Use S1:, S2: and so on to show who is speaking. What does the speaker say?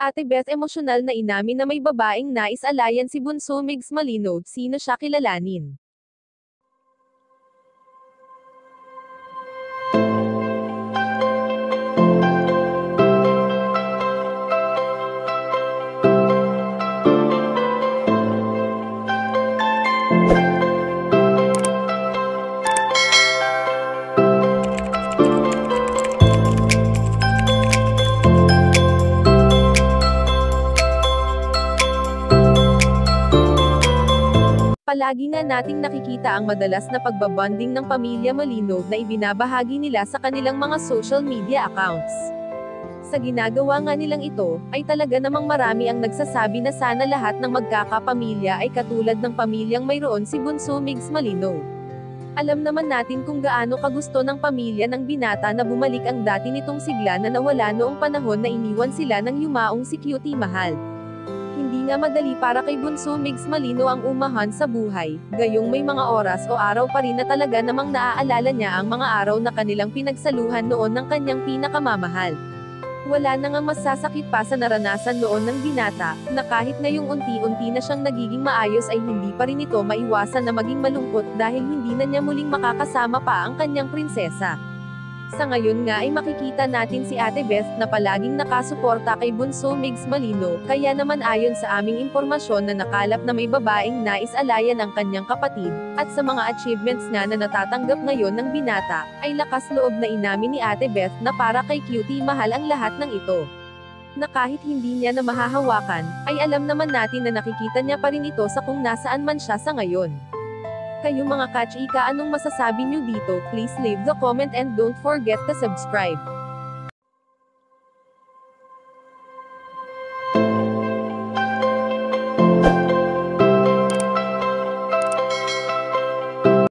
S1: Ate Beth emosyonal na inamin na may babaeng nais-alayan si Bunso Migs Malino, sino siya kilalanin? Palagi nga nating nakikita ang madalas na pagbabonding ng pamilya Malino na ibinabahagi nila sa kanilang mga social media accounts. Sa ginagawa nga nilang ito, ay talaga namang marami ang nagsasabi na sana lahat ng magkakapamilya ay katulad ng pamilyang mayroon si Bunso Migs Malino. Alam naman natin kung gaano kagusto ng pamilya ng binata na bumalik ang dati nitong sigla na nawala noong panahon na iniwan sila ng yumaong si Cutie Mahal. Hindi nga madali para kay Bunso Migs Malino ang umahan sa buhay, gayong may mga oras o araw pa rin na talaga namang naaalala niya ang mga araw na kanilang pinagsaluhan noon ng kanyang pinakamamahal. Wala na ngang masasakit pa sa naranasan noon ng binata, na kahit ngayong unti-unti na siyang nagiging maayos ay hindi pa rin ito maiwasan na maging malungkot dahil hindi na niya muling makakasama pa ang kanyang prinsesa. Sa ngayon nga ay makikita natin si Ate Beth na palaging nakasuporta kay Bunso Migs Malino, kaya naman ayon sa aming impormasyon na nakalap na may babaeng nais-alayan ang kanyang kapatid, at sa mga achievements nga na natatanggap ngayon ng binata, ay lakas loob na inamin ni Ate Beth na para kay Cutie Mahal ang lahat ng ito. Na kahit hindi niya na mahahawakan, ay alam naman natin na nakikita niya pa rin ito sa kung nasaan man siya sa ngayon. Kayo mga kachika, anong masasabi niyo dito? Please leave the comment and don't forget to subscribe.